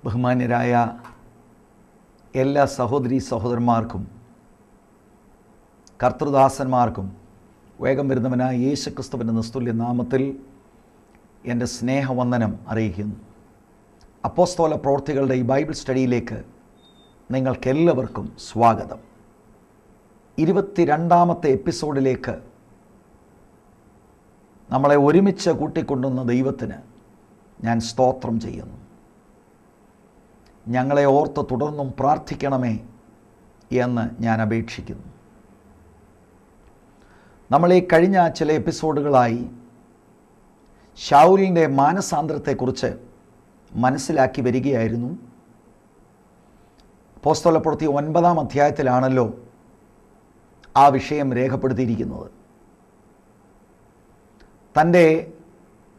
ബഹുമാന്യരായ എല്ലാ സഹോദരീ സഹോദരന്മാർക്കും കർത്തൃദാസന്മാർക്കും വേഗം വരുന്നവനായ യേശുക്രിസ്തുവിൻ്റെ നിസ്തുല്യ നാമത്തിൽ എൻ്റെ സ്നേഹവന്ദനം അറിയിക്കുന്നു. അപ്പോസ്തല പ്രവൃത്തികളുടെ ഈ ബൈബിൾ സ്റ്റഡിയിലേക്ക് നിങ്ങൾക്കെല്ലാവർക്കും സ്വാഗതം. 22ാമത്തെ എപ്പിസോഡിലേക്ക് നമ്മളെ ഒരുമിച്ച് കൂട്ടിക്കൊണ്ടുവന്ന ദൈവത്തിന് ഞാൻ സ്തോത്രം ചെയ്യുന്നു. ഞങ്ങളെ ഓർത്ത് തുടർന്നും പ്രാർത്ഥിക്കണമേ എന്ന് ഞാൻ അപേക്ഷിക്കുന്നു. നമ്മൾ ഈ കഴിഞ്ഞ ചില എപ്പിസോഡുകളായി ശൗലിൻ്റെ മാനസാന്തരത്തെക്കുറിച്ച് മനസ്സിലാക്കി വരികയായിരുന്നു. അപ്പോസ്തലപ്രവൃത്തി 9-ാം അധ്യായത്തിലാണല്ലോ ആ വിഷയം രേഖപ്പെടുത്തിയിരിക്കുന്നത്. തൻ്റെ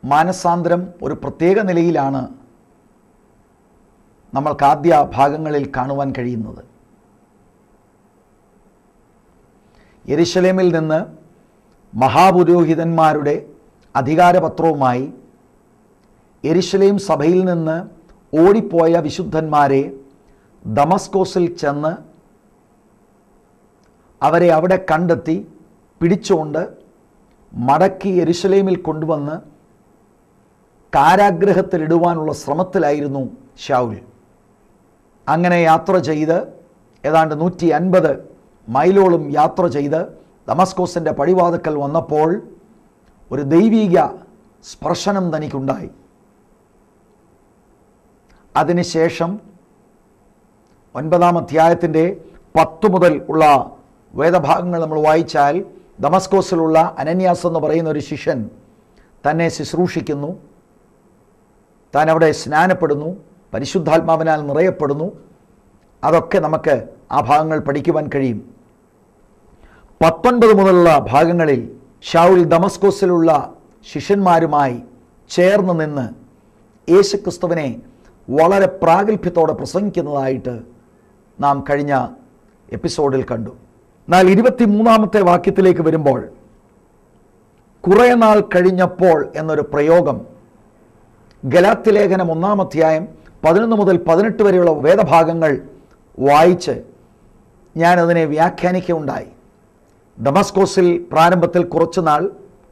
മാനസാന്തരം ഒരു പ്രത്യേക നിലയിലാണ് നമ്മൾക്ക് ആദ്യ ഭാഗങ്ങളിൽ കാണുവാൻ കഴിയുന്നത്. യെരുശലേമിൽ നിന്ന് മഹാപുരോഹിതന്മാരുടെ അധികാരപത്രവുമായി യെരുശലേം സഭയിൽ നിന്ന് ഓടിപ്പോയ വിശുദ്ധന്മാരെ ദമസ്കോസിൽ ചെന്ന് അവരെ അവിടെ കണ്ടെത്തി പിടിച്ചുകൊണ്ട് മടക്കി യെരുശലേമിൽ കൊണ്ടുവന്ന് കാരാഗ്രഹത്തിലിടുവാനുള്ള ശ്രമത്തിലായിരുന്നു ശൗൽ. അങ്ങനെ യാത്ര ചെയ്ത് ഏതാണ്ട് 150 മൈലോളം യാത്ര ചെയ്ത് ദമസ്കോസിൻ്റെ പടിവാതിക്കൽ വന്നപ്പോൾ ഒരു ദൈവീക സ്പർശനം തനിക്കുണ്ടായി. അതിനുശേഷം 9-ാം അധ്യായത്തിൻ്റെ 10 മുതൽ ഉള്ള വേദഭാഗങ്ങൾ നമ്മൾ വായിച്ചാൽ ദമസ്കോസിലുള്ള അനന്യാസ് എന്ന് പറയുന്ന ഒരു ശിഷ്യൻ തന്നെ ശുശ്രൂഷിക്കുന്നു. താൻ അവിടെ സ്നാനപ്പെടുന്നു, പരിശുദ്ധാത്മാവിനാൽ നിറയപ്പെടുന്നു. അതൊക്കെ നമുക്ക് ആ ഭാഗങ്ങൾ പഠിക്കുവാൻ കഴിയും. 19 മുതലുള്ള ഭാഗങ്ങളിൽ ശൗൽ ദമസ്കോസിലുള്ള ശിഷ്യന്മാരുമായി ചേർന്ന് നിന്ന് യേശുക്രിസ്തുവിനെ വളരെ പ്രാഗൽഭ്യത്തോടെ പ്രസംഗിക്കുന്നതായിട്ട് നാം കഴിഞ്ഞ എപ്പിസോഡിൽ കണ്ടു. എന്നാൽ 23-ാമത്തെ വാക്യത്തിലേക്ക് വരുമ്പോൾ കുറേ നാൾ കഴിഞ്ഞപ്പോൾ എന്നൊരു പ്രയോഗം ഗലാത്യലേഖനം 1-ാം അധ്യായം 11 മുതൽ 18 വരെയുള്ള വേദഭാഗങ്ങൾ വായിച്ച് ഞാനതിനെ വ്യാഖ്യാനിക്കുകയുണ്ടായി. ദമസ്കോസിൽ പ്രാരംഭത്തിൽ കുറച്ചുനാൾ,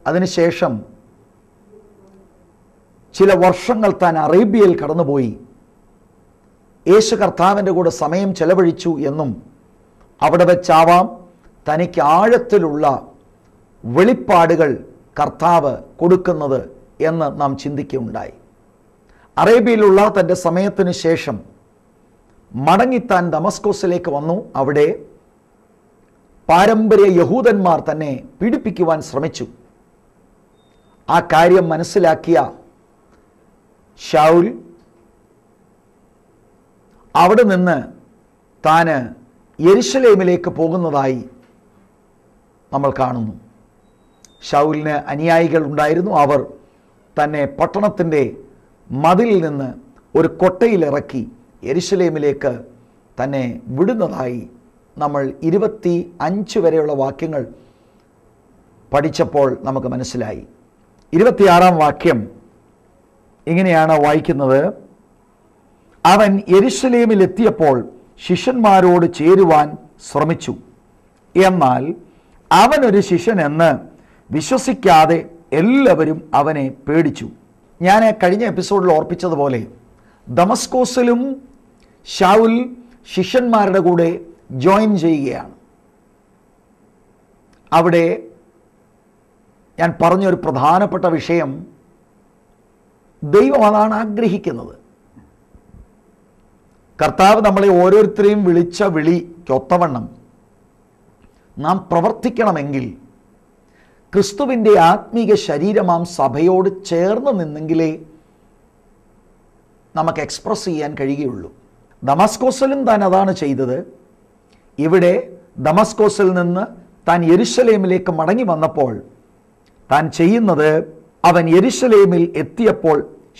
അതിനുശേഷം ചില വർഷങ്ങൾ താൻ അറേബ്യയിൽ കടന്നുപോയി യേശു കർത്താവിൻ്റെ കൂടെ സമയം ചെലവഴിച്ചു എന്നും അവിടെ വെച്ചാവാം തനിക്ക് ആഴത്തിലുള്ള വെളിപ്പാടുകൾ കർത്താവ് കൊടുക്കുന്നത് എന്ന് നാം ചിന്തിക്കുകയുണ്ടായി. അറേബ്യയിലുള്ള തൻ്റെ സമയത്തിന് ശേഷം മടങ്ങിത്താൻ ദമസ്കോസിലേക്ക് വന്നു. അവിടെ പാരമ്പര്യ യഹൂദന്മാർ തന്നെ പീഡിപ്പിക്കുവാൻ ശ്രമിച്ചു. ആ കാര്യം മനസ്സിലാക്കിയ ശൗൽ അവിടെ നിന്ന് താന് യെരുശലേമിലേക്ക് പോകുന്നതായി നമ്മൾ കാണുന്നു. ശൗലിന് അനുയായികൾ ഉണ്ടായിരുന്നു. അവർ തന്നെ പട്ടണത്തിൻ്റെ മതിലിൽ നിന്ന് ഒരു കൊട്ടയിലിറക്കി യെരുശലേമിലേക്ക് തന്നെ വിടുന്നതായി നമ്മൾ 25 വരെയുള്ള വാക്യങ്ങൾ പഠിച്ചപ്പോൾ നമുക്ക് മനസ്സിലായി. 26-ാം വാക്യം ഇങ്ങനെയാണ് വായിക്കുന്നത്: അവൻ യെരുശലേമിൽ എത്തിയപ്പോൾ ശിഷ്യന്മാരോട് ചേരുവാൻ ശ്രമിച്ചു. എന്നാൽ അവനൊരു ശിഷ്യനെന്ന് വിശ്വസിക്കാതെ എല്ലാവരും അവനെ പേടിച്ചു. ഞാൻ കഴിഞ്ഞ എപ്പിസോഡിൽ ഓർപ്പിച്ചതുപോലെ ദമസ്കോസിലും ശൗൽ ശിഷ്യന്മാരുടെ കൂടെ ജോയിൻ ചെയ്യുകയാണ്. അവിടെ ഞാൻ പറഞ്ഞൊരു പ്രധാനപ്പെട്ട വിഷയം, ദൈവം അതാണ് ആഗ്രഹിക്കുന്നത്. കർത്താവ് നമ്മളെ ഓരോരുത്തരെയും വിളിച്ച വിളിക്കൊത്തവണ്ണം നാം പ്രവർത്തിക്കണമെങ്കിൽ ക്രിസ്തുവിൻ്റെ ആത്മീക ശരീരമാം സഭയോട് ചേർന്ന് നിന്നെങ്കിലേ നമുക്ക് എക്സ്പ്രസ് ചെയ്യാൻ കഴിയുകയുള്ളൂ. ദമസ്കോസിലും താൻ അതാണ് ചെയ്തത്. ഇവിടെ ദമസ്കോസിൽ നിന്ന് താൻ യെരുശലേമിലേക്ക് മടങ്ങി വന്നപ്പോൾ താൻ ചെയ്യുന്നത്, അവൻ യെരുശലേമിൽ എത്തിയപ്പോൾ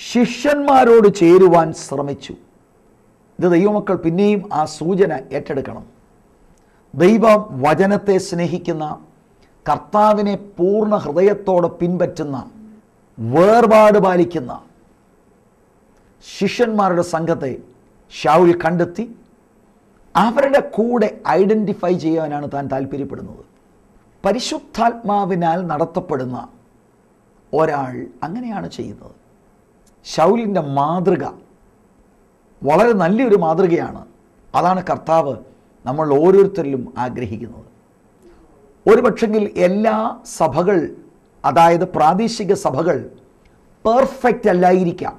ശിഷ്യന്മാരോട് ചേരുവാൻ ശ്രമിച്ചു. ഇത് ദൈവമക്കൾ പിന്നെയും ആ സൂചന ഏറ്റെടുക്കണം. ദൈവ വചനത്തെ സ്നേഹിക്കുന്ന, കർത്താവിനെ പൂർണ്ണ ഹൃദയത്തോടെ പിൻപറ്റുന്ന, വേർപാട് പാലിക്കുന്ന ശിഷ്യന്മാരുടെ സംഘത്തെ ശൗൽ കണ്ടെത്തി. അവരുടെ കൂടെ ഐഡൻറ്റിഫൈ ചെയ്യാനാണ് താൻ താല്പര്യപ്പെടുന്നത്. പരിശുദ്ധാത്മാവിനാൽ നടത്തപ്പെടുന്ന ഒരാൾ അങ്ങനെയാണ് ചെയ്യുന്നത്. ശൗലിൻ്റെ മാതൃക വളരെ നല്ലൊരു മാതൃകയാണ്. അതാണ് കർത്താവ് നമ്മൾ ഓരോരുത്തരിലും ആഗ്രഹിക്കുന്നത്. ഒരു പക്ഷെങ്കിൽ എല്ലാ സഭകൾ, അതായത് പ്രാദേശിക സഭകൾ പെർഫെക്റ്റ് അല്ലായിരിക്കാം.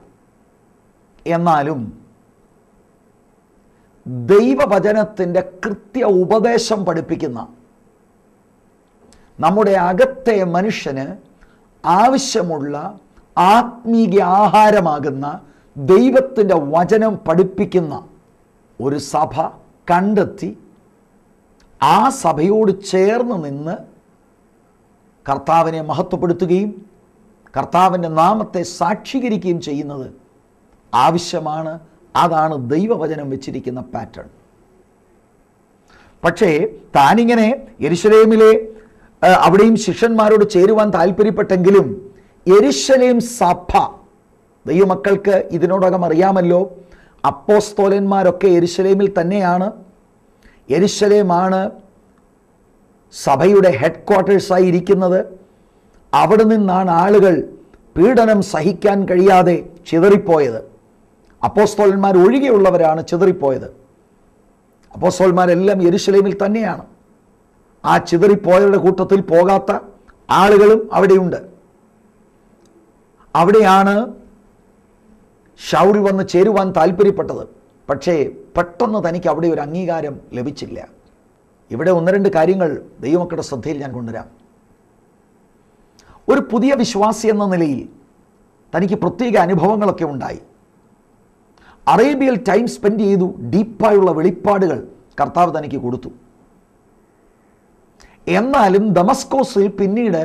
എന്നാലും ദൈവവചനത്തിൻ്റെ കൃത്യ ഉപദേശം പഠിപ്പിക്കുന്ന, നമ്മുടെ അകത്തെ മനുഷ്യന് ആവശ്യമുള്ള ആത്മീയ ആഹാരമാകുന്ന ദൈവത്തിൻ്റെ വചനം പഠിപ്പിക്കുന്ന ഒരു സഭ കണ്ടെത്തി ആ സഭയോട് ചേർന്ന് നിന്ന് കർത്താവിനെ മഹത്വപ്പെടുത്തുകയും കർത്താവിൻ്റെ നാമത്തെ സാക്ഷീകരിക്കുകയും ചെയ്യുന്നത് ആവശ്യമാണ്. അതാണ് ദൈവവചനം വെച്ചിരിക്കുന്ന പാറ്റേൺ. പക്ഷേ താനിങ്ങനെ യെരുശലേമിലെ അവിടെയും ശിഷ്യന്മാരോട് ചേരുവാൻ താല്പര്യപ്പെട്ടെങ്കിലും യെരുശലേം സഭ, ദൈവമക്കൾക്ക് ഇതിനോടകം അറിയാമല്ലോ, അപ്പോസ്തോലന്മാരൊക്കെ യെരുശലേമിൽ തന്നെയാണ്. യെരുശലേമാണ് സഭയുടെ ഹെഡ് ക്വാർട്ടേഴ്സായി ഇരിക്കുന്നത്. അവിടെ നിന്നാണ് ആളുകൾ പീഡനം സഹിക്കാൻ കഴിയാതെ ചിതറിപ്പോയത്. അപ്പോസ്തോലന്മാർ ഒഴികെയുള്ളവരാണ് ചിതറിപ്പോയത്. അപ്പോസ്തോലന്മാരെല്ലാം യെരുശലേമിൽ തന്നെയാണ്. ആ ചിതറിപ്പോയവരുടെ കൂട്ടത്തിൽ പോകാത്ത ആളുകളും അവിടെയുണ്ട്. അവിടെയാണ് ശൗൽ വന്ന് ചേരുവാൻ താല്പര്യപ്പെട്ടത്. പക്ഷേ പെട്ടെന്ന് തനിക്ക് അവിടെ ഒരു അംഗീകാരം ലഭിച്ചില്ല. ഇവിടെ ഒന്ന് രണ്ട് കാര്യങ്ങൾ ദൈവമക്കളുടെ ശ്രദ്ധയിൽ ഞാൻ കൊണ്ടുവരാം. ഒരു പുതിയ വിശ്വാസി എന്ന നിലയിൽ തനിക്ക് പ്രത്യേക അനുഭവങ്ങളൊക്കെ ഉണ്ടായി. അറേബ്യയിൽ ടൈം സ്പെൻഡ് ചെയ്തു. ഡീപ്പായുള്ള വെളിപ്പാടുകൾ കർത്താവ് തനിക്ക് കൊടുത്തു. എന്നാലും ദമസ്കോസിൽ പിന്നീട്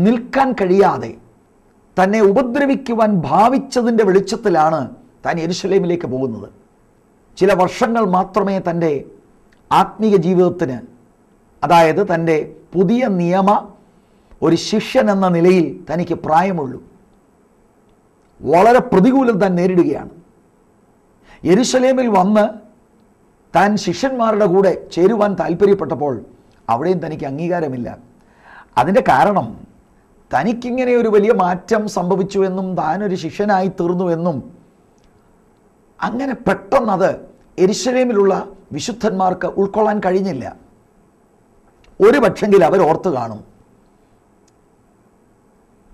നിൽക്കാൻ കഴിയാതെ തന്നെ ഉപദ്രവിക്കുവാൻ ഭാവിച്ചതിൻ്റെ വെളിച്ചത്തിലാണ് താൻ യെരുശലേമിലേക്ക് പോകുന്നത്. ചില വർഷങ്ങൾ മാത്രമേ തൻ്റെ ആത്മീയ ജീവിതത്തിന്, അതായത് തൻ്റെ പുതിയ നിയമ ഒരു ശിഷ്യൻ എന്ന നിലയിൽ തനിക്ക് പ്രായമുള്ളൂ. വളരെ പ്രതികൂലം താൻ നേരിടുകയാണ്. യെരുശലേമിൽ വന്ന് താൻ ശിഷ്യന്മാരുടെ കൂടെ ചേരുവാൻ താല്പര്യപ്പെട്ടപ്പോൾ അവിടെയും തനിക്ക് അംഗീകാരമില്ല. അതിൻ്റെ കാരണം തനിക്കിങ്ങനെ ഒരു വലിയ മാറ്റം സംഭവിച്ചു എന്നും താനൊരു ശിഷ്യനായി തീർന്നു എന്നും അങ്ങനെ പെട്ടെന്നത് യെരുശലേമിലുള്ള വിശുദ്ധന്മാർക്ക് ഉൾക്കൊള്ളാൻ കഴിഞ്ഞില്ല. ഒരു പക്ഷെങ്കിൽ അവർ ഓർത്തു കാണും,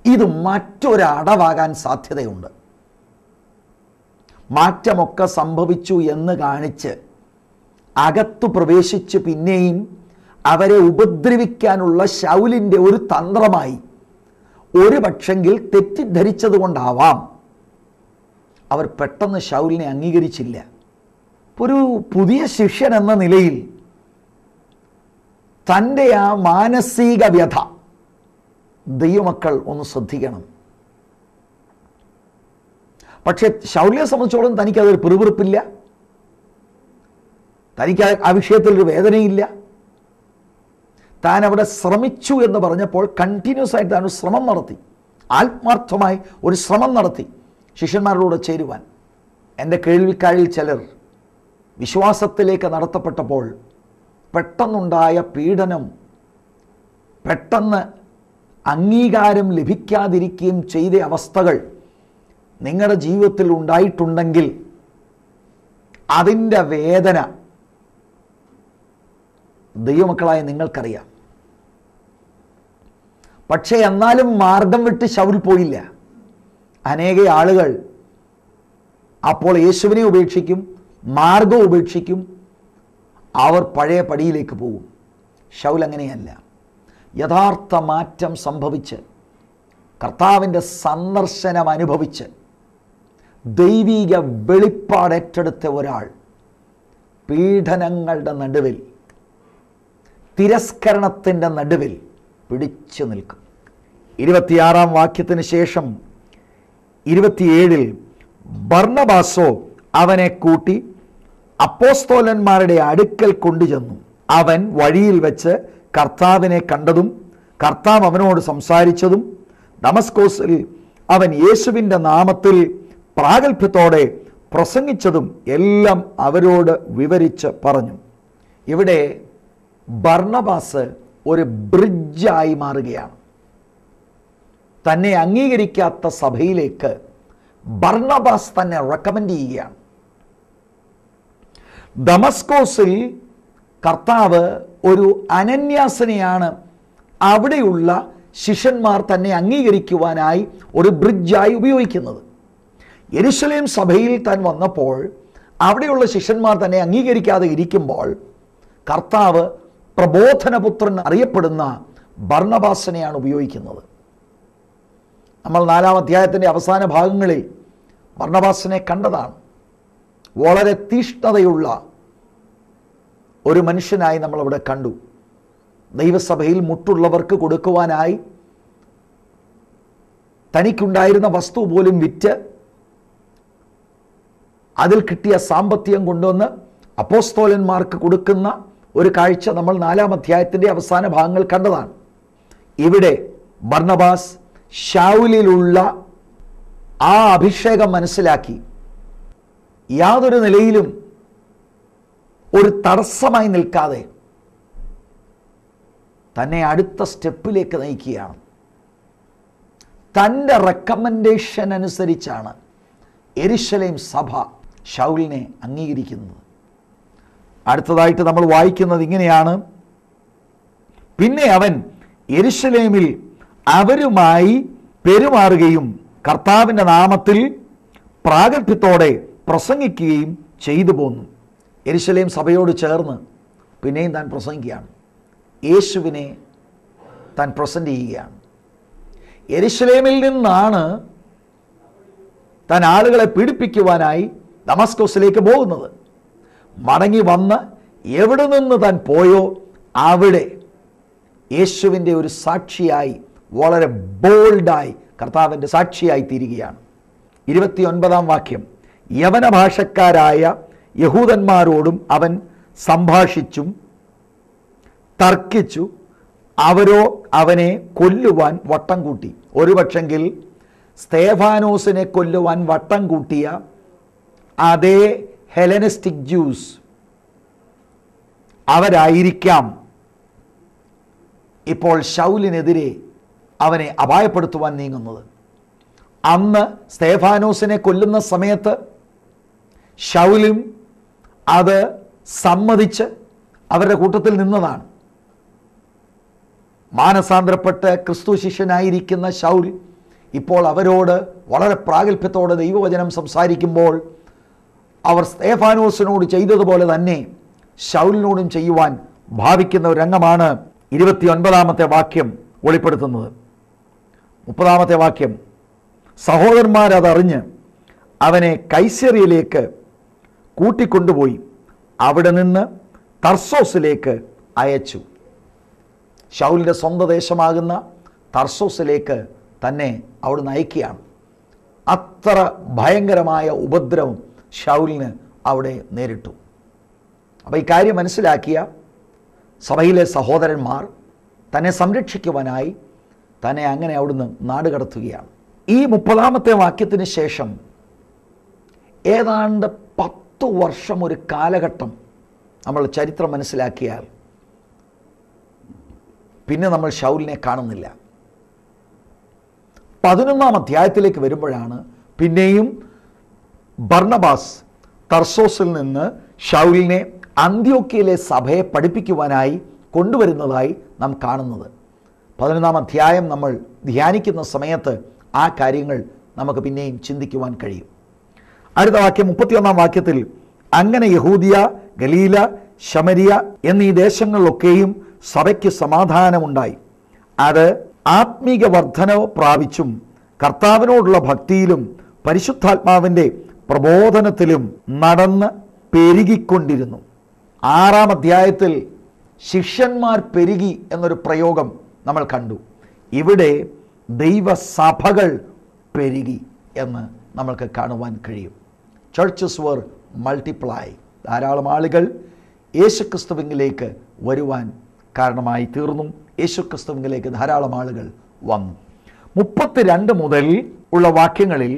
ഇത് മറ്റൊരടവാകാൻ സാധ്യതയുണ്ട്. മാറ്റമൊക്കെ സംഭവിച്ചു എന്ന് കാണിച്ച് അകത്തു പ്രവേശിച്ച് പിന്നെയും അവരെ ഉപദ്രവിക്കാനുള്ള ശൗലിൻ്റെ ഒരു തന്ത്രമായി ഒരു പക്ഷെങ്കിൽ തെറ്റിദ്ധരിച്ചത് കൊണ്ടാവാം അവർ പെട്ടെന്ന് ശൗലിനെ അംഗീകരിച്ചില്ല. ഒരു പുതിയ ശിഷ്യൻ എന്ന നിലയിൽ തൻ്റെ ആ മാനസിക വ്യഥ ദൈവമക്കൾ ഒന്ന് ശ്രദ്ധിക്കണം. പക്ഷെ ശൗലിനെ സംബന്ധിച്ചോളം തനിക്കതൊരു പിറുപിറുപ്പില്ല, തനിക്ക് ആ വിഷയത്തിലൊരു വേദനയില്ല. താൻ അവിടെ ശ്രമിച്ചു എന്ന് പറഞ്ഞപ്പോൾ കണ്ടിന്യൂസ് ആയിട്ട് താൻ ശ്രമം നടത്തി, ആത്മാർത്ഥമായി ഒരു ശ്രമം നടത്തി ശിഷ്യന്മാരോട് ചേരുവാൻ. എൻ്റെ കേൾവിക്കാരിൽ ചിലർ വിശ്വാസത്തിലേക്ക് നടത്തപ്പെട്ടപ്പോൾ പെട്ടെന്നുണ്ടായ പീഡനം, പെട്ടെന്ന് അംഗീകാരം ലഭിക്കാതിരിക്കുകയും ചെയ്ത അവസ്ഥകൾ നിങ്ങളുടെ ജീവിതത്തിൽ ഉണ്ടായിട്ടുണ്ടെങ്കിൽ അതിൻ്റെ വേദന ദൈവമക്കളായ നിങ്ങൾക്കറിയാം. പക്ഷേ എന്നാലും മാർഗം വിട്ട് ശൗൽ പോയില്ല. അനേക ആളുകൾ അപ്പോൾ യേശുവിനെ ഉപേക്ഷിക്കും, മാർഗം ഉപേക്ഷിക്കും, അവർ പഴയ പടിയിലേക്ക് പോകും. ശൗൽ അങ്ങനെയല്ല. യഥാർത്ഥ മാറ്റം സംഭവിച്ച് കർത്താവിൻ്റെ സന്ദർശനം അനുഭവിച്ച് ദൈവിക വെളിപ്പാടേറ്റെടുത്ത ഒരാൾ പീഡനങ്ങളുടെ നടുവിൽ, തിരസ്കരണത്തിൻ്റെ നടുവിൽ പിടിച്ചു നിൽക്കും. 26-ാം വാക്യത്തിന് ശേഷം 27-ൽ ബർന്നബാസോ അവനെ കൂട്ടി അപ്പോസ്തോലന്മാരുടെ അടുക്കൽ കൊണ്ടുചെന്നു. അവൻ വഴിയിൽ വെച്ച് കർത്താവിനെ കണ്ടതും കർത്താവ് അവനോട് സംസാരിച്ചതും ദമസ്കോസിൽ അവൻ യേശുവിൻ്റെ നാമത്തിൽ പ്രാഗൽഭ്യത്തോടെ പ്രസംഗിച്ചതും എല്ലാം അവരോട് വിവരിച്ച് പറഞ്ഞു. ഇവിടെ ബർണബാസ് ഒരു ബ്രിഡ്ജായി മാറുകയാണ്. തന്നെ അംഗീകരിക്കാത്ത സഭയിലേക്ക് ബർണബാസ് തന്നെ റെക്കമെൻഡ് ചെയ്യുകയാണ്. ദമസ്കോസിൽ കർത്താവ് ഒരു അനന്യാസിനെയാണ് അവിടെയുള്ള ശിഷ്യന്മാർ തന്നെ അംഗീകരിക്കുവാനായി ഒരു ബ്രിഡ്ജായി ഉപയോഗിക്കുന്നത്. യെരുശലേം സഭയിൽ താൻ വന്നപ്പോൾ അവിടെയുള്ള ശിഷ്യന്മാർ തന്നെ അംഗീകരിക്കാതെ ഇരിക്കുമ്പോൾ കർത്താവ് പ്രബോധനപുത്രൻ അറിയപ്പെടുന്ന ബർണബാസിനെയാണ് ഉപയോഗിക്കുന്നത്. നമ്മൾ 4-ാം അധ്യായത്തിൻ്റെ അവസാന ഭാഗങ്ങളിൽ ബർണബാസിനെ കണ്ടതാണ്. വളരെ തീഷ്ണതയുള്ള ഒരു മനുഷ്യനായി നമ്മളവിടെ കണ്ടു. ദൈവസഭയിൽ മുട്ടുള്ളവർക്ക് കൊടുക്കുവാനായി തനിക്കുണ്ടായിരുന്ന വസ്തു പോലും വിറ്റ് അതിൽ കിട്ടിയ സാമ്പത്തികം കൊണ്ടുവന്ന് അപ്പോസ്തോലന്മാർക്ക് കൊടുക്കുന്ന ഒരു കാഴ്ച നമ്മൾ 4-ാം അധ്യായത്തിൻ്റെ അവസാന ഭാഗങ്ങൾ കണ്ടതാണ്. ഇവിടെ ബർണബാസ് ശൗലിലുള്ള ആ അഭിഷേകം മനസ്സിലാക്കി യാതൊരു നിലയിലും ഒരു തടസ്സമായി നിൽക്കാതെ തന്നെ അടുത്ത സ്റ്റെപ്പിലേക്ക് നയിക്കുകയാണ്. തൻ്റെ റെക്കമെൻഡേഷൻ അനുസരിച്ചാണ് യെരുശലേം സഭ ശൗലിനെ അംഗീകരിക്കുന്നത്. അടുത്തതായിട്ട് നമ്മൾ വായിക്കുന്നത് ഇങ്ങനെയാണ്: പിന്നെ അവൻ യെരുശലേമിൽ അവരുമായി പെരുമാറുകയും കർത്താവിൻ്റെ നാമത്തിൽ പ്രാഗൽഭ്യത്തോടെ പ്രസംഗിക്കുകയും ചെയ്തു പോന്നു. യെരുശലേം സഭയോട് ചേർന്ന് പിന്നെയും താൻ പ്രസംഗിക്കുകയാണ്. യേശുവിനെ താൻ പ്രസന്റ് ചെയ്യുകയാണ്. യെരുശലേമിൽ നിന്നാണ് താൻ ആളുകളെ പീഡിപ്പിക്കുവാനായി ദമസ്കോസിലേക്ക് പോകുന്നത്. മടങ്ങി വന്ന് എവിടെ നിന്ന് താൻ പോയോ അവിടെ യേശുവിൻ്റെ ഒരു സാക്ഷിയായി, വളരെ ബോൾഡായി കർത്താവിൻ്റെ സാക്ഷിയായി തീരുകയാണ്. 29-ാം വാക്യം: യവന ഭാഷക്കാരായ യഹൂദന്മാരോടും അവൻ സംഭാഷിച്ചും തർക്കിച്ചു. അവരോ അവനെ കൊല്ലുവാൻ വട്ടം കൂട്ടി. ഒരുപക്ഷെങ്കിൽ സ്തേഫാനോസിനെ കൊല്ലുവാൻ വട്ടം കൂട്ടിയ അതേ ഹെലനിസ്റ്റിക് ജ്യൂസ് അവരായിരിക്കാം ഇപ്പോൾ ശൗലിനെതിരെ അവനെ അപായപ്പെടുത്തുവാൻ നീങ്ങുന്നത്. അന്ന് സ്തേഫാനോസിനെ കൊല്ലുന്ന സമയത്ത് ശൗലും അത് സമ്മതിച്ച് അവരുടെ കൂട്ടത്തിൽ നിന്നതാണ്. മാനസാന്തരപ്പെട്ട് ക്രിസ്തു ശിഷ്യനായിരിക്കുന്ന ശൗൽ ഇപ്പോൾ അവരോട് വളരെ പ്രാഗൽഭ്യത്തോടെ ദൈവവചനം സംസാരിക്കുമ്പോൾ അവർ സ്തേഫാനോസിനോട് ചെയ്തതുപോലെ തന്നെ ശൗലിനോടും ചെയ്യുവാൻ ഭാവിക്കുന്ന ഒരു രംഗമാണ് 29-ാമത്തെ വാക്യം വെളിപ്പെടുത്തുന്നത്. 30-ാമത്തെ വാക്യം: സഹോദരന്മാരതറിഞ്ഞ് അവനെ കൈസറിയയിലേക്ക് കൂട്ടിക്കൊണ്ടുപോയി അവിടെ നിന്ന് തർസോസിലേക്ക് അയച്ചു. ശൗലിൻ്റെ സ്വന്തം ദേശമാകുന്ന തർസോസിലേക്ക് തന്നെ അവിടുന്ന് അയക്കുകയാണ്. അത്ര ഭയങ്കരമായ ഉപദ്രവം ശൗലിന് അവിടെ നേരിട്ടു. അപ്പോൾ ഈ കാര്യം മനസ്സിലാക്കിയ സഭയിലെ സഹോദരന്മാർ തന്നെ സംരക്ഷിക്കുവാനായി തന്നെ അങ്ങനെ അവിടുന്ന് നാട് കടത്തുകയാണ്. ഈ 30-ാമത്തെ വാക്യത്തിന് ശേഷം ഏതാണ്ട് 10 വർഷം ഒരു കാലഘട്ടം നമ്മൾ ചരിത്രം മനസ്സിലാക്കിയാൽ പിന്നെ നമ്മൾ ശൗലിനെ കാണുന്നില്ല. 11-ാം അധ്യായത്തിലേക്ക് വരുമ്പോഴാണ് പിന്നെയും ബർണബാസ് തർസോസിൽ നിന്ന് ശൗലിനെ അന്ത്യോക്യയിലെ സഭയെ പഠിപ്പിക്കുവാനായി കൊണ്ടുവരുന്നതായി നാം കാണുന്നത്. 11-ാം അധ്യായം നമ്മൾ ധ്യാനിക്കുന്ന സമയത്ത് ആ കാര്യങ്ങൾ നമുക്ക് പിന്നെയും ചിന്തിക്കുവാൻ കഴിയും. അടുത്ത വാക്യം 31-ാം വാക്യത്തിൽ: അങ്ങനെ യഹൂദിയ, ഗലീല, ശമരിയ എന്നീ ദേശങ്ങളിലൊക്കെയും സഭയ്ക്ക് സമാധാനമുണ്ടായി. അത് ആത്മീക വർധനവ് പ്രാപിച്ചും കർത്താവിനോടുള്ള ഭക്തിയിലും പരിശുദ്ധാത്മാവിൻ്റെ പ്രബോധനത്തിലും നടന്ന് പെരുകിക്കൊണ്ടിരുന്നു. 6-ാം അധ്യായത്തിൽ ശിഷ്യന്മാർ പെരുകി എന്നൊരു പ്രയോഗം നമ്മൾ കണ്ടു. ഇവിടെ ദൈവസഭകൾ പെരുകി എന്ന് നമ്മൾക്ക് കാണുവാൻ കഴിയും. ചർച്ചസ് വർ മൾട്ടിപ്ലൈ. ധാരാളം ആളുകൾ യേശുക്രിസ്തുവിലേക്ക് വരുവാൻ കാരണമായി തീർന്നു. യേശുക്രിസ്തുവിലേക്ക് ധാരാളം ആളുകൾ വന്നു. 32 മുതൽ ഉള്ള വാക്യങ്ങളിൽ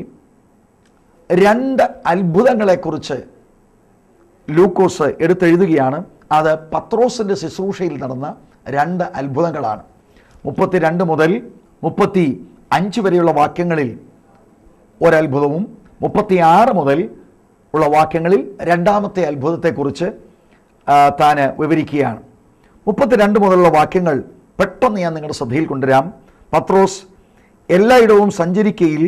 രണ്ട് അത്ഭുതങ്ങളെക്കുറിച്ച് ലൂക്കോസ് എടുത്തെഴുതുകയാണ്. അത് പത്രോസിൻ്റെ ശുശ്രൂഷയിൽ നടന്ന രണ്ട് അത്ഭുതങ്ങളാണ്. 32 മുതൽ 35 വരെയുള്ള വാക്യങ്ങളിൽ ഒരത്ഭുതവും 36 മുതൽ ഉള്ള വാക്യങ്ങളിൽ രണ്ടാമത്തെ അത്ഭുതത്തെക്കുറിച്ച് താൻ വിവരിക്കുകയാണ്. 32 മുതലുള്ള വാക്യങ്ങൾ പെട്ടെന്ന് ഞാൻ നിങ്ങളുടെ ശ്രദ്ധയിൽ കൊണ്ടുവരാം. പത്രോസ് എല്ലായിടവും സഞ്ചരിക്കയിൽ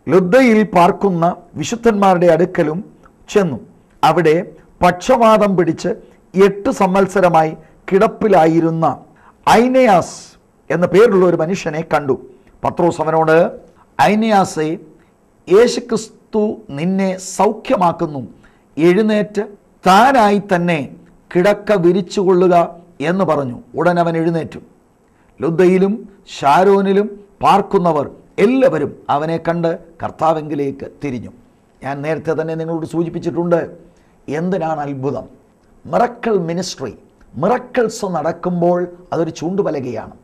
ലുദ്ദയിൽ പാർക്കുന്ന വിശുദ്ധന്മാരുടെ അടുക്കലും ചെന്നു. അവിടെ പക്ഷവാതം പിടിച്ച് 8 സംവത്സരമായി കിടപ്പിലായിരുന്ന ഐനയാസ് എന്ന പേരുള്ള ഒരു മനുഷ്യനെ കണ്ടു. പത്രോസ് അവനോട്, ഐനയാസേ, യേശുക്രിസ്തു നിന്നെ സൗഖ്യമാക്കുന്നു, എഴുന്നേറ്റ് താനായി തന്നെ കിടക്ക വിരിച്ചുകൊള്ളുക എന്ന് പറഞ്ഞു. ഉടൻ അവൻ എഴുന്നേറ്റു. ലുദ്ദയിലും ശാരോനിലും പാർക്കുന്നവർ എല്ലാവരും അവനെ കണ്ട് കർത്താവെങ്കിലേക്ക് തിരിഞ്ഞു. ഞാൻ നേരത്തെ തന്നെ നിങ്ങളോട് സൂചിപ്പിച്ചിട്ടുണ്ട്, എന്തിനാണ് അത്ഭുതം? മിറക്കിൾ മിനിസ്ട്രി, മിറക്കിൾസ് നടക്കുമ്പോൾ അതൊരു ചൂണ്ടുപലകയാണ്.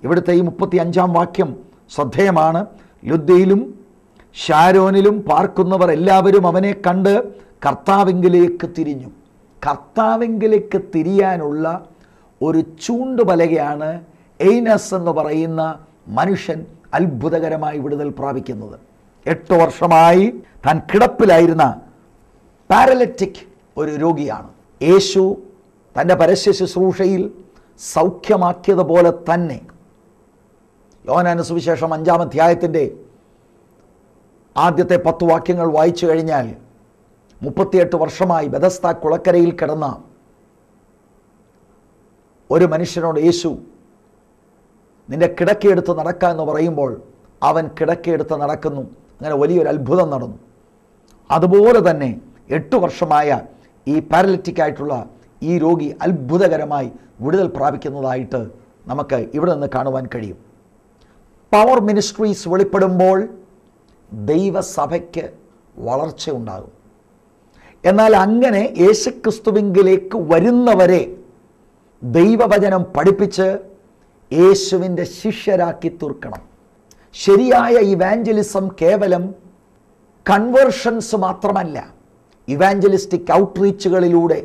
ഇവിടുത്തെ ഈ 35-ാം വാക്യം ശ്രദ്ധേയമാണ്. ലുദ്ദയിലും ശാരോനിലും പാർക്കുന്നവർ എല്ലാവരും അവനെ കണ്ട് കർത്താവെങ്കിലേക്ക് തിരിഞ്ഞു. കർത്താവെങ്കിലേക്ക് തിരിയാനുള്ള ഒരു ചൂണ്ടുപലകയാണ് ഐനസ് എന്ന് പറയുന്ന മനുഷ്യൻ അത്ഭുതകരമായി വിടുതൽ പ്രാപിക്കുന്നത്. 8 വർഷമായി താൻ കിടപ്പിലായിരുന്ന പാരലറ്റിക് ഒരു രോഗിയാണ്. യേശു തൻ്റെ പരസ്യ ശുശ്രൂഷയിൽ സൗഖ്യമാക്കിയതുപോലെ തന്നെ യോഹന്നാന്റെ സുവിശേഷം 5-ാം അധ്യായത്തിൻ്റെ ആദ്യത്തെ 10 വാക്യങ്ങൾ വായിച്ചു കഴിഞ്ഞാൽ 38 വർഷമായി ബെഥസ്ദ കുളക്കരയിൽ കിടന്ന ഒരു മനുഷ്യനോട് യേശു നിന്റെ കിടക്കയെടുത്ത് നടക്കുക എന്ന് പറയുമ്പോൾ അവൻ കിടക്കയെടുത്ത് നടക്കുന്നു. അങ്ങനെ വലിയൊരു അത്ഭുതം നടന്നു. അതുപോലെ തന്നെ 8 വർഷമായ ഈ പാരലിറ്റിക് ആയിട്ടുള്ള ഈ രോഗി അത്ഭുതകരമായി വിടുതൽ പ്രാപിക്കുന്നതായിട്ട് നമുക്ക് ഇവിടെ നിന്ന് കാണുവാൻ കഴിയും. പവർ മിനിസ്ട്രീസ് വെളിപ്പെടുമ്പോൾ ദൈവസഭയ്ക്ക് വളർച്ചയുണ്ടാകും. എന്നാൽ അങ്ങനെ യേശുക്രിസ്തുവിലേക്ക് വരുന്നവരെ ദൈവവചനം പഠിപ്പിച്ച് യേശുവിൻ്റെ ശിഷ്യരാക്കി തീർക്കണം. ശരിയായ ഇവാഞ്ചലിസം കേവലം കൺവേർഷൻസ് മാത്രമല്ല, ഇവാഞ്ചലിസ്റ്റിക് ഔട്ട്റീച്ചുകളിലൂടെ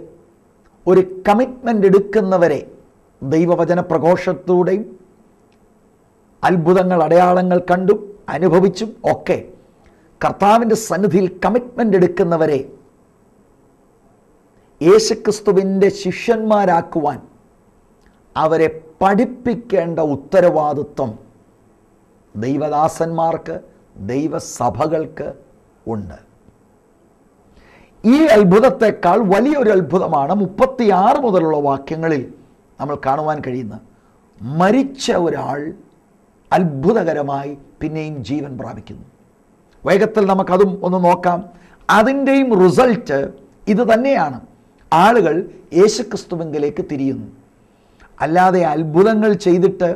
ഒരു കമ്മിറ്റ്മെൻ്റ് എടുക്കുന്നവരെ ദൈവവചന പ്രഘോഷത്തിലൂടെയും അത്ഭുതങ്ങൾ അടയാളങ്ങൾ കണ്ടും അനുഭവിച്ചും ഒക്കെ കർത്താവിൻ്റെ സന്നിധിയിൽ കമ്മിറ്റ്മെൻ്റ് എടുക്കുന്നവരെ യേശുക്രിസ്തുവിൻ്റെ ശിഷ്യന്മാരാക്കുവാൻ അവരെ പഠിപ്പിക്കേണ്ട ഉത്തരവാദിത്വം ദൈവദാസന്മാർക്ക്, ദൈവസഭകൾക്ക് ഉണ്ട്. ഈ അത്ഭുതത്തെക്കാൾ വലിയൊരു അത്ഭുതമാണ് 36 മുതലുള്ള വാക്യങ്ങളിൽ നമ്മൾ കാണുവാൻ കഴിയുന്ന മരിച്ച ഒരാൾ അത്ഭുതകരമായി പിന്നെയും ജീവൻ പ്രാപിക്കുന്നു. വേഗത്തിൽ നമുക്കതും ഒന്ന് നോക്കാം. അതിൻ്റെയും റിസൾട്ട് ഇത് തന്നെയാണ്. ആളുകൾ യേശുക്രിസ്തുവിലേക്ക് തിരിയുന്നു. അല്ലാതെ അത്ഭുതങ്ങൾ ചെയ്തിട്ട്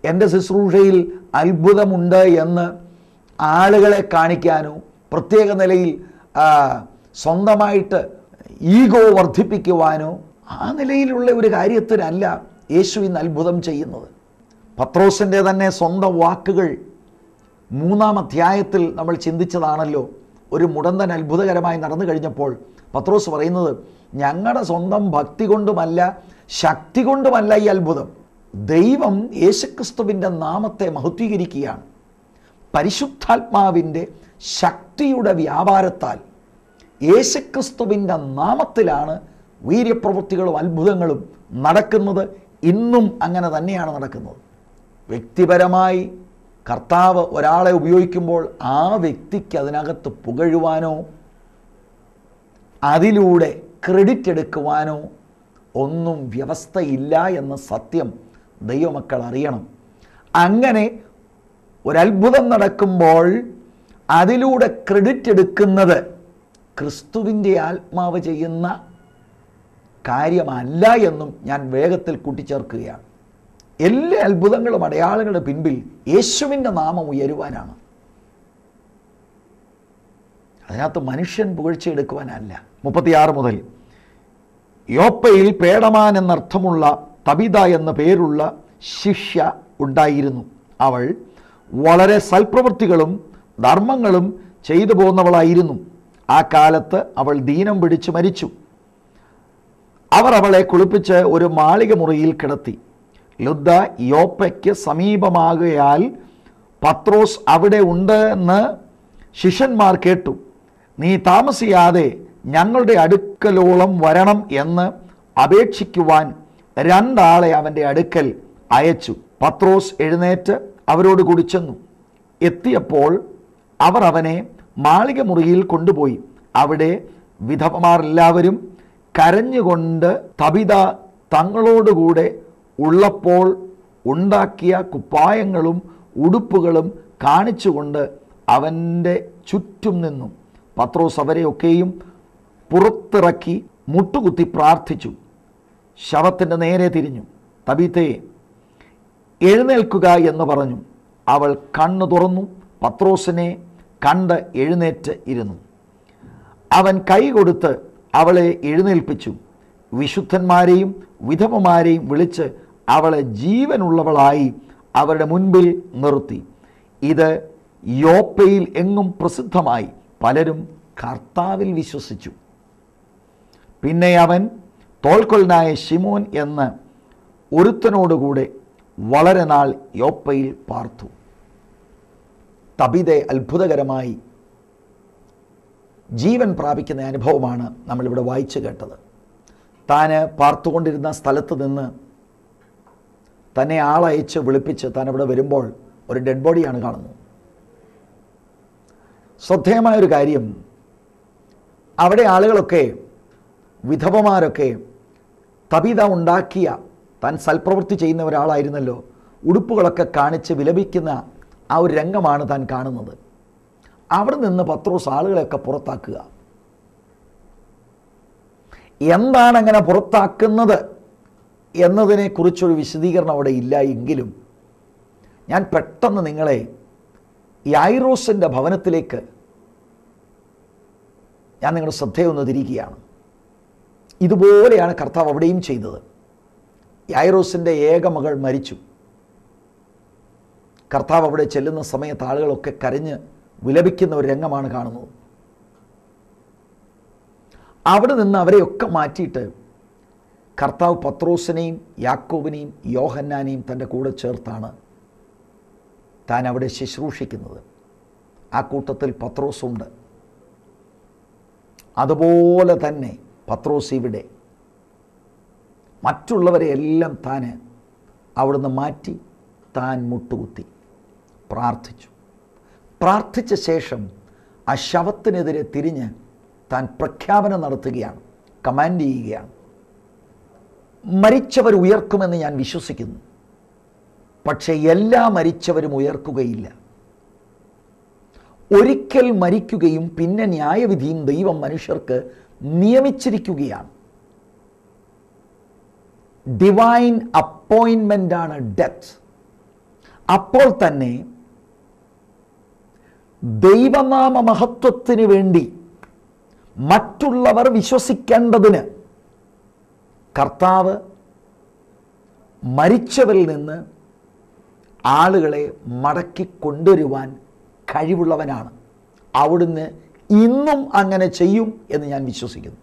എൻ്റെ ശുശ്രൂഷയിൽ അത്ഭുതമുണ്ട് എന്ന് ആളുകളെ കാണിക്കാനോ പ്രത്യേക നിലയിൽ സ്വന്തമായിട്ട് ഈഗോ വർദ്ധിപ്പിക്കുവാനോ ആ നിലയിലുള്ള ഒരു കാര്യത്തിനല്ല യേശു ഇന്ന് അത്ഭുതം ചെയ്യുന്നത്. പത്രോസിൻ്റെ തന്നെ സ്വന്തം വാക്കുകൾ 3-ാം അധ്യായത്തിൽ നമ്മൾ ചിന്തിച്ചതാണല്ലോ. ഒരു മുടന്തൻ അത്ഭുതകരമായി നടന്നു കഴിഞ്ഞപ്പോൾ പത്രോസ് പറയുന്നത്, ഞങ്ങളുടെ സ്വന്തം ഭക്തി കൊണ്ടുമല്ല ശക്തി കൊണ്ടുമല്ല ഈ അത്ഭുതം, ദൈവം യേശുക്രിസ്തുവിൻ്റെ നാമത്തെ മഹത്വീകരിക്കുകയാണ്. പരിശുദ്ധാത്മാവിൻ്റെ ശക്തിയുടെ വ്യാപാരത്താൽ യേശുക്രിസ്തുവിൻ്റെ നാമത്തിലാണ് വീര്യപ്രവൃത്തികളും അത്ഭുതങ്ങളും നടക്കുന്നത്. ഇന്നും അങ്ങനെ തന്നെയാണ് നടക്കുന്നത്. വ്യക്തിപരമായി കർത്താവ് ഒരാളെ ഉപയോഗിക്കുമ്പോൾ ആ വ്യക്തിക്ക് അതിനകത്ത് പുകഴുവാനോ അതിലൂടെ ക്രെഡിറ്റ് എടുക്കുവാനോ ഒന്നും വ്യവസ്ഥയില്ല എന്ന സത്യം ദൈവമക്കൾ അറിയണം. അങ്ങനെ ഒരത്ഭുതം നടക്കുമ്പോൾ അതിലൂടെ ക്രെഡിറ്റ് എടുക്കുന്നത് ക്രിസ്തുവിൻ്റെ ആത്മാവ് ചെയ്യുന്ന കാര്യമല്ല എന്നും ഞാൻ വേഗത്തിൽ കൂട്ടിച്ചേർക്കുകയാണ്. എല്ലാ അത്ഭുതങ്ങളും അടയാളങ്ങളുടെ പിൻപിൽ യേശുവിൻ്റെ നാമം ഉയരുവാനാണ്. അതിനകത്ത് മനുഷ്യൻ പുകഴ്ചയെടുക്കുവാനല്ല. 36 മുതൽ യോപ്പയിൽ പേടമാൻ എന്നർത്ഥമുള്ള തബിത എന്ന പേരുള്ള ശിഷ്യ ഉണ്ടായിരുന്നു. അവൾ വളരെ സൽപ്രവൃത്തികളും ധർമ്മങ്ങളും ചെയ്തു പോന്നവളായിരുന്നു. ആ കാലത്ത് അവൾ ദീനം പിടിച്ച് മരിച്ചു. അവർ അവളെ കുളിപ്പിച്ച് ഒരു മാളിക മുറിയിൽ കിടത്തി. ലുദ്ദ യോപ്പയ്ക്ക് സമീപമാകയാൽ പത്രോസ് അവിടെ ഉണ്ടെന്ന് ശിഷ്യന്മാർ കേട്ടു. നീ താമസിയാതെ ഞങ്ങളുടെ അടുക്കലോളം വരണം എന്ന് അപേക്ഷിക്കുവാൻ 2 ആളെ അവൻ്റെ അടുക്കൽ അയച്ചു. പത്രോസ് എഴുന്നേറ്റ് അവരോട് കൂടി ചെന്നു. എത്തിയപ്പോൾ അവർ അവനെ മാളിക മുറിയിൽ കൊണ്ടുപോയി. അവിടെ വിധവമാർ എല്ലാവരും കരഞ്ഞുകൊണ്ട് തബിത തങ്ങളോടുകൂടെ ഉള്ളപ്പോൾ ഉണ്ടാക്കിയ കുപ്പായങ്ങളും ഉടുപ്പുകളും കാണിച്ചുകൊണ്ട് അവൻ്റെ ചുറ്റും നിന്നു. പത്രോസ് അവരെയൊക്കെയും പുറത്തിറക്കി മുട്ടുകുത്തി പ്രാർത്ഥിച്ചു. ശവത്തിൻ്റെ നേരെ തിരിഞ്ഞു. തബീത്തേ, എഴുന്നേൽക്കുക എന്ന് പറഞ്ഞു. അവൾ കണ്ണു തുറന്നു. പത്രോസിനെ കണ്ട് എഴുന്നേറ്റ് ഇരുന്നു. അവൻ കൈ കൊടുത്ത് അവളെ എഴുന്നേൽപ്പിച്ചു. വിശുദ്ധന്മാരെയും വിധവമാരെയും വിളിച്ച് അവളെ ജീവനുള്ളവളായി അവരുടെ മുൻപിൽ നിർത്തി. ഇത് യോപ്പയിൽ എങ്ങും പ്രസിദ്ധമായി. പലരും കർത്താവിൽ വിശ്വസിച്ചു. പിന്നെ അവൻ തോൽക്കൊല്ലനായ ശിമോൻ എന്ന ഒരുത്തനോടുകൂടെ വളരെ നാൾ യോപ്പയിൽ പാർത്തു. തബിതെ അത്ഭുതകരമായി ജീവൻ പ്രാപിക്കുന്ന അനുഭവമാണ് നമ്മളിവിടെ വായിച്ചു കേട്ടത്. താൻ പാർത്തുകൊണ്ടിരുന്ന സ്ഥലത്ത് നിന്ന് തന്നെ ആളയച്ച് വിളിപ്പിച്ച് താൻ അവിടെ വരുമ്പോൾ ഒരു ഡെഡ് ബോഡിയാണ് കാണുന്നത്. ശ്രദ്ധേയമായൊരു കാര്യം, അവിടെ ആളുകളൊക്കെ, വിധവമാരൊക്കെ തബീത ഉണ്ടാക്കിയ, താൻ സൽപ്രവൃത്തി ചെയ്യുന്ന ഒരാളായിരുന്നല്ലോ, ഉടുപ്പുകളൊക്കെ കാണിച്ച് വിലപിക്കുന്ന ആ ഒരു രംഗമാണ് താൻ കാണുന്നത്. അവിടെ നിന്ന് പത്രോസ് ആളുകളെയൊക്കെ പുറത്താക്കുക. എന്താണ് അങ്ങനെ പുറത്താക്കുന്നത് എന്നതിനെക്കുറിച്ചൊരു വിശദീകരണം അവിടെ ഇല്ല. എങ്കിലും ഞാൻ പെട്ടെന്ന് നിങ്ങളെ യായിറോസിൻ്റെ ഭവനത്തിലേക്ക് ഞാൻ നിങ്ങളുടെ ശ്രദ്ധയൊന്ന് തിരിക്കുകയാണ്. ഇതുപോലെയാണ് കർത്താവ് അവിടെയും ചെയ്തത്. യായിറോസിൻ്റെ ഏക മകൾ മരിച്ചു. കർത്താവ് അവിടെ ചെല്ലുന്ന സമയത്ത് ആളുകളൊക്കെ കരഞ്ഞ് വിലപിക്കുന്ന ഒരു രംഗമാണ് കാണുന്നത്. അവിടെ നിന്ന് അവരെയൊക്കെ മാറ്റിയിട്ട് കർത്താവ് പത്രോസിനെയും യാക്കോബിനെയും യോഹന്നാനെയും തൻ്റെ കൂടെ ചേർത്താണ് താൻ അവിടെ ശുശ്രൂഷിക്കുന്നത്. ആ കൂട്ടത്തിൽ പത്രോസുണ്ട്. അതുപോലെ തന്നെ പത്രോസ് ഇവിടെ മറ്റുള്ളവരെ എല്ലാം താൻ അവിടുന്ന് മാറ്റി താൻ മുട്ടുകുത്തി പ്രാർത്ഥിച്ചു. പ്രാർത്ഥിച്ച ശേഷം ആ ശവത്തിനെതിരെ തിരിഞ്ഞ് താൻ പ്രഖ്യാപനം നടത്തുകയാണ്, കമാൻഡ് ചെയ്യുകയാണ്. മരിച്ചവർ ഉയർക്കുമെന്ന് ഞാൻ വിശ്വസിക്കുന്നു. പക്ഷേ എല്ലാ മരിച്ചവരും ഉയർക്കുകയില്ല. ഒരിക്കൽ മരിക്കുകയും പിന്നെ ന്യായവിധിയും ദൈവം മനുഷ്യർക്ക് നിയമിച്ചിരിക്കുകയാണ്. ഡിവൈൻ അപ്പോയിൻമെൻ്റ് ആണ് ഡെത്ത്. അപ്പോൾ തന്നെ ദൈവനാമ മഹത്വത്തിന് വേണ്ടി മറ്റുള്ളവർ വിശ്വസിക്കേണ്ടതിന് കർത്താവ് മരിച്ചവരിൽ നിന്ന് ആളുകളെ മടക്കി കൊണ്ടുവരുവാൻ കഴിവുള്ളവനാണ്. അവിടുന്ന് ഇന്നും അങ്ങനെ ചെയ്യും എന്ന് ഞാൻ വിശ്വസിക്കുന്നു.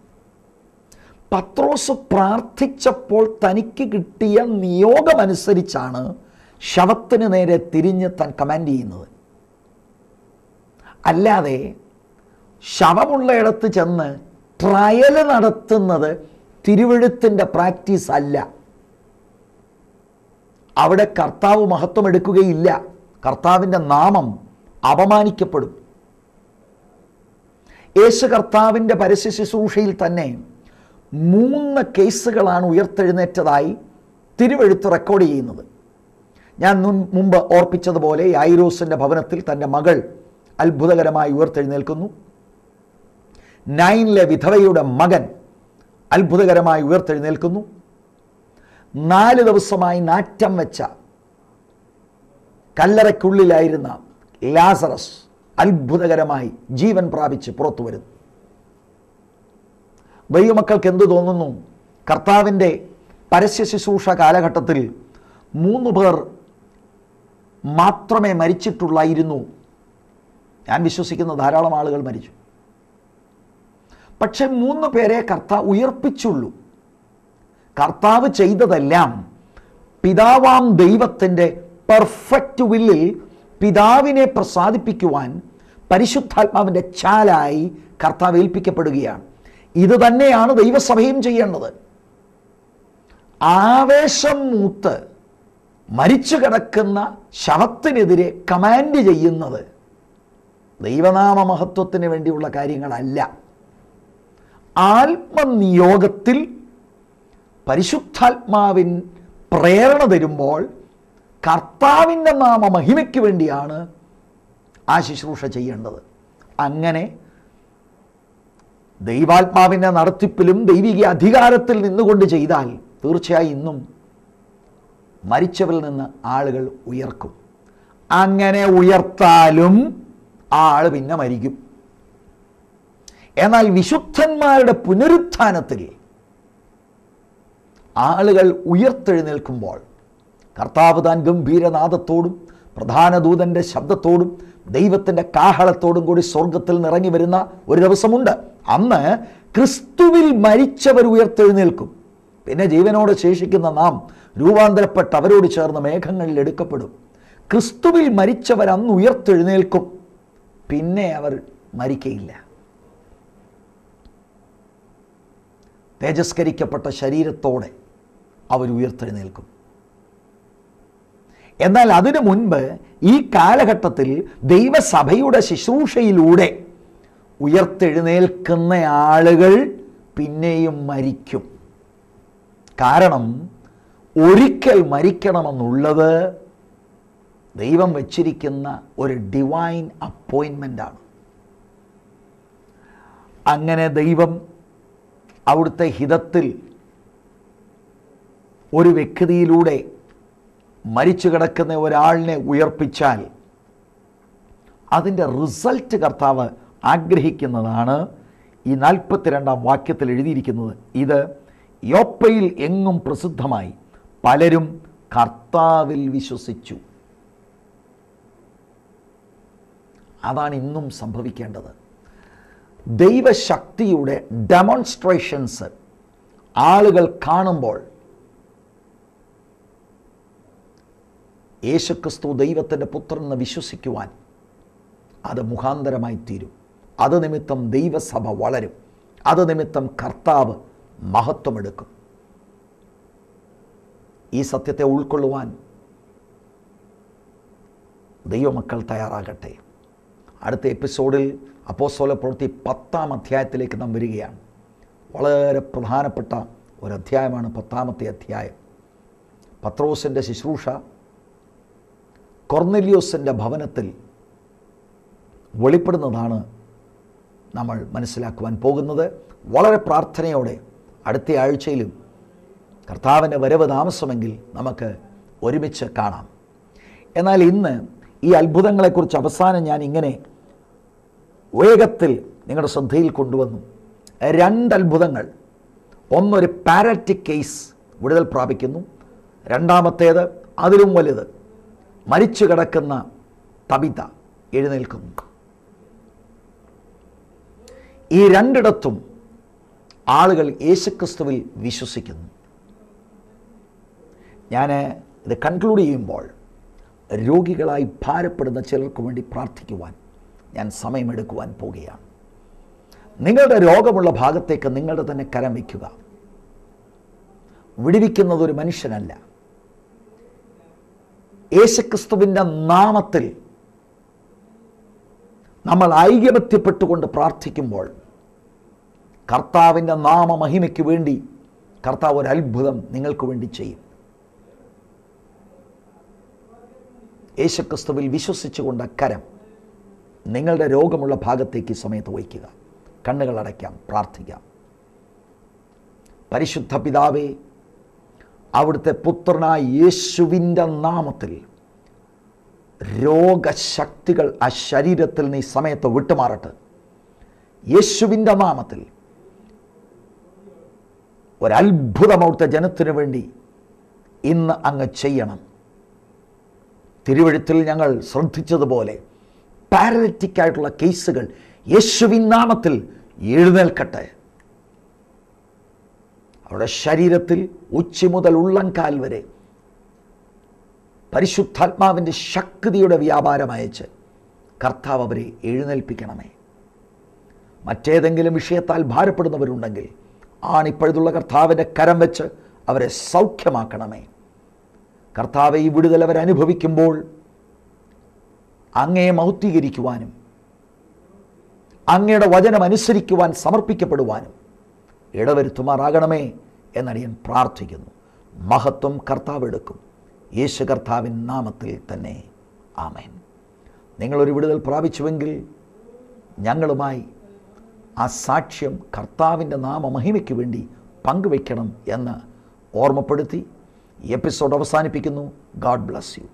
പത്രോസ് പ്രാർത്ഥിച്ചപ്പോൾ തനിക്ക് കിട്ടിയ നിയോഗമനുസരിച്ചാണ് ശവത്തിന് നേരെ തിരിഞ്ഞ് താൻ കമാൻഡ് ചെയ്യുന്നത്. അല്ലാതെ ശവമുള്ളയിടത്ത് ചെന്ന് ട്രയൽ നടത്തുന്നത് തിരുവെഴുത്തിൻ്റെ പ്രാക്ടീസ് അല്ല. അവിടെ കർത്താവ് മഹത്വം എടുക്കുകയില്ല. കർത്താവിൻ്റെ നാമം അപമാനിക്കപ്പെടും. യേശു കർത്താവിൻ്റെ പരസ്യ ശുശ്രൂഷയിൽ തന്നെ 3 കേസുകളാണ് ഉയർത്തെഴുന്നേറ്റതായി തിരുവെഴുത്ത് റെക്കോർഡ് ചെയ്യുന്നത്. ഞാൻ മുമ്പ് ഓർപ്പിച്ചതുപോലെ യായിറോസിൻ്റെ ഭവനത്തിൽ തൻ്റെ മകൾ അത്ഭുതകരമായി ഉയർത്തെഴുന്നേൽക്കുന്നു. നൈനിലെ വിധവയുടെ മകൻ അത്ഭുതകരമായി ഉയർത്തെഴുന്നേൽക്കുന്നു. 4 ദിവസമായി നാറ്റം വെച്ച കല്ലറയ്ക്കുള്ളിലായിരുന്ന ലാസറസ് അത്ഭുതകരമായി ജീവൻ പ്രാപിച്ച് പുറത്തു വരുന്നു. ദൈവമക്കൾക്ക് എന്തു തോന്നുന്നു? കർത്താവിൻ്റെ പരസ്യ ശുശ്രൂഷ കാലഘട്ടത്തിൽ 3 പേർ മാത്രമേ മരിച്ചിട്ടുള്ളായിരുന്നു ഞാൻ വിശ്വസിക്കുന്ന ധാരാളം ആളുകൾ മരിച്ചു. പക്ഷെ 3 പേരെ കർത്താവ് ഉയർപ്പിച്ചുള്ളൂ. കർത്താവ് ചെയ്തതെല്ലാം പിതാവാം ദൈവത്തിൻ്റെ പെർഫെക്റ്റ് വില്ലിൽ പിതാവിനെ പ്രസാദിപ്പിക്കുവാൻ പരിശുദ്ധാത്മാവിൻ്റെ ചാലായി കർത്താവ് ഏൽപ്പിക്കപ്പെടുകയാണ്. ഇത് തന്നെയാണ് ദൈവസഭയും ചെയ്യേണ്ടത്. ആവേശം മൂത്ത് മരിച്ചു കിടക്കുന്ന ശവത്തിനെതിരെ കമാൻഡ് ചെയ്യുന്നത് ദൈവനാമ മഹത്വത്തിന് വേണ്ടിയുള്ള കാര്യങ്ങളല്ല. ആത്മനിയോഗത്തിൽ പരിശുദ്ധാത്മാവിൻ പ്രേരണ തരുമ്പോൾ കർത്താവിൻ്റെ നാമ മഹിമയ്ക്ക് വേണ്ടിയാണ് ആ ശുശ്രൂഷ ചെയ്യേണ്ടത്. അങ്ങനെ ദൈവാത്മാവിൻ്റെ നടത്തിപ്പിലും ദൈവിക അധികാരത്തിൽ നിന്നുകൊണ്ട് ചെയ്താൽ തീർച്ചയായും ഇന്നും മരിച്ചവരിൽ നിന്ന് ആളുകൾ ഉയർക്കും. അങ്ങനെ ഉയർത്താലും ആ ആൾ പിന്നെ മരിക്കും. എന്നാൽ വിശുദ്ധന്മാരുടെ പുനരുത്ഥാനത്തിൽ ആളുകൾ ഉയർത്തെഴുന്നേൽക്കുമ്പോൾ കർത്താവ് താൻ ഗംഭീരനാദത്തോടും പ്രധാന ദൂതൻ്റെ ശബ്ദത്തോടും ദൈവത്തിൻ്റെ കാഹളത്തോടും കൂടി സ്വർഗത്തിൽ നിറങ്ങി വരുന്ന ഒരു ദിവസമുണ്ട്. അന്ന് ക്രിസ്തുവിൽ മരിച്ചവർ ഉയർത്തെഴുന്നേൽക്കും. പിന്നെ ജീവനോട് ശേഷിക്കുന്ന നാം രൂപാന്തരപ്പെട്ട് അവരോട് ചേർന്ന് മേഘങ്ങളിൽ എടുക്കപ്പെടും. ക്രിസ്തുവിൽ മരിച്ചവർ അന്ന് ഉയർത്തെഴുന്നേൽക്കും. പിന്നെ അവർ മരിക്കയില്ല. തേജസ്കരിക്കപ്പെട്ട ശരീരത്തോടെ അവർ ഉയർത്തെഴുന്നേൽക്കും. എന്നാൽ അതിനു മുൻപ് ഈ കാലഘട്ടത്തിൽ ദൈവസഭയുടെ ശുശ്രൂഷയിലൂടെ ഉയർത്തെഴുന്നേൽക്കുന്ന ആളുകൾ പിന്നെയും മരിക്കും. കാരണം ഒരിക്കൽ മരിക്കണമെന്നുള്ളത് ദൈവം വച്ചിരിക്കുന്ന ഒരു ഡിവൈൻ അപ്പോയിൻമെൻ്റാണ്. അങ്ങനെ ദൈവം അവിടുത്തെ ഹിതത്തിൽ ഒരു വ്യക്തിയിലൂടെ മരിച്ചു കിടക്കുന്ന ഒരാളിനെ ഉയർപ്പിച്ചാൽ അതിൻ്റെ റിസൾട്ട് കർത്താവ് ആഗ്രഹിക്കുന്നതാണ് ഈ 42-ാം വാക്യത്തിൽ എഴുതിയിരിക്കുന്നത്. ഇത് യോപ്പയിൽ എങ്ങും പ്രസിദ്ധമായി, പലരും കർത്താവിൽ വിശ്വസിച്ചു. അതാണ് ഇന്നും സംഭവിക്കേണ്ടത്. ദൈവശക്തിയുടെ ഡെമോൺസ്ട്രേഷൻസ് ആളുകൾ കാണുമ്പോൾ യേശുക്രിസ്തു ദൈവത്തിൻ്റെ പുത്രനെന്ന് വിശ്വസിക്കുവാൻ അത് മുഖാന്തരമായി തീരും. അത് നിമിത്തം ദൈവസഭ വളരും. അത് നിമിത്തം കർത്താവ് മഹത്വമെടുക്കും. ഈ സത്യത്തെ ഉൾക്കൊള്ളുവാൻ ദൈവമക്കൾ തയ്യാറാകട്ടെ. അടുത്ത എപ്പിസോഡിൽ അപ്പോസ്തല പ്രവൃത്തി 10-ാം അധ്യായത്തിലേക്ക് നാം വരികയാണ്. വളരെ പ്രധാനപ്പെട്ട ഒരധ്യായമാണ് 10-ാമത്തെ അധ്യായം. പത്രോസിൻ്റെ ശുശ്രൂഷ കൊർന്നേലിയോസിൻ്റെ ഭവനത്തിൽ വെളിപ്പെടുന്നതാണ് നമ്മൾ മനസ്സിലാക്കുവാൻ പോകുന്നത്. വളരെ പ്രാർത്ഥനയോടെ അടുത്ത ആഴ്ചയിലും കർത്താവിൻ്റെ വരവ് താമസമെങ്കിൽ നമുക്ക് ഒരുമിച്ച് കാണാം. എന്നാൽ ഇന്ന് ഈ അത്ഭുതങ്ങളെക്കുറിച്ച് അവസാനം ഞാൻ ഇങ്ങനെ വേഗത്തിൽ നിങ്ങളുടെ ശ്രദ്ധയിൽ കൊണ്ടുവന്നു. 2 അത്ഭുതങ്ങൾ. ഒന്നൊരു പാരാറ്റിക് കേസ് വിടുതൽ പ്രാപിക്കുന്നു. രണ്ടാമത്തേത് അതിലും വലുത്, മരിച്ചു കിടക്കുന്ന തബിത എഴുന്നേൽക്കുന്നു. ഈ 2ഇടത്തും ആളുകൾ യേശുക്രിസ്തുവിൽ വിശ്വസിക്കുന്നു. ഞാൻ ഇത് കൺക്ലൂഡ് ചെയ്യുമ്പോൾ രോഗികളായി ഭാരപ്പെടുന്ന ചിലർക്ക് വേണ്ടി പ്രാർത്ഥിക്കുവാൻ ഞാൻ സമയമെടുക്കുവാൻ പോകുകയാണ്. നിങ്ങളുടെ രോഗമുള്ള ഭാഗത്തേക്ക് നിങ്ങളുടെ തന്നെ കരം വയ്ക്കുക. വിടുവിക്കുന്നത് ഒരു മനുഷ്യനല്ല. യേശുക്രിസ്തുവിൻ്റെ നാമത്തിൽ നമ്മൾ ഐക്യമത്യപ്പെട്ടുകൊണ്ട് പ്രാർത്ഥിക്കുമ്പോൾ കർത്താവിൻ്റെ നാമമഹിമയ്ക്ക് വേണ്ടി കർത്താവ് ഒരു അത്ഭുതം നിങ്ങൾക്ക് വേണ്ടി ചെയ്യും. യേശുക്രിസ്തുവിൽ വിശ്വസിച്ചുകൊണ്ട് കരം നിങ്ങളുടെ രോഗമുള്ള ഭാഗത്തേക്ക് ഈ സമയത്ത് വയ്ക്കുക. കണ്ണുകൾ അടയ്ക്കാം, പ്രാർത്ഥിക്കാം. പരിശുദ്ധ പിതാവേ, അവിടുത്തെ പുത്രനായ യേശുവിൻ്റെ നാമത്തിൽ രോഗശക്തികൾ ആ ശരീരത്തിൽ നീ സമയത്ത് വിട്ടുമാറട്ടെ. യേശുവിൻ്റെ നാമത്തിൽ ഒരത്ഭുതം അവിടുത്തെ ജനത്തിനു വേണ്ടി ഇന്ന് അങ്ങ് ചെയ്യണം. തിരുവെഴുത്തിൽ ഞങ്ങൾ ശ്രദ്ധിച്ചതുപോലെ പാരലിറ്റിക് ആയിട്ടുള്ള കേസുകൾ യേശുവിൻ നാമത്തിൽ എഴുന്നേൽക്കട്ടെ. അവരുടെ ശരീരത്തിൽ ഉച്ചി മുതൽ ഉള്ളംകാൽ വരെ പരിശുദ്ധാത്മാവിൻ്റെ ശക്തിയുടെ വ്യാപാരം അയച്ച് കർത്താവ് അവരെ എഴുന്നേൽപ്പിക്കണമേ. മറ്റേതെങ്കിലും വിഷയത്താൽ ഭാരപ്പെടുന്നവരുണ്ടെങ്കിൽ ആണിപ്പഴുതുള്ള കർത്താവിൻ്റെ കരം വെച്ച് അവരെ സൗഖ്യമാക്കണമേ. കർത്താവെ, ഈ വിടുതൽ അവരനുഭവിക്കുമ്പോൾ അങ്ങയെ മഹത്വീകരിക്കുവാനും അങ്ങയുടെ വചനം അനുസരിക്കുവാൻ സമർപ്പിക്കപ്പെടുവാനും ഇടവരുത്തുമാറാകണമേ എന്നടിയൻ പ്രാർത്ഥിക്കുന്നു. മഹത്വം കർത്താവ് എടുക്കും. യേശു കർത്താവിൻ നാമത്തിൽ തന്നെ ആമേൻ. നിങ്ങളൊരു വിടുതൽ പ്രാപിച്ചുവെങ്കിൽ ഞങ്ങളുമായി ആ സാക്ഷ്യം കർത്താവിൻ്റെ നാമമഹിമയ്ക്ക് വേണ്ടി പങ്കുവയ്ക്കണം എന്ന് ഓർമ്മപ്പെടുത്തി ഈ എപ്പിസോഡ് അവസാനിപ്പിക്കുന്നു. God bless you.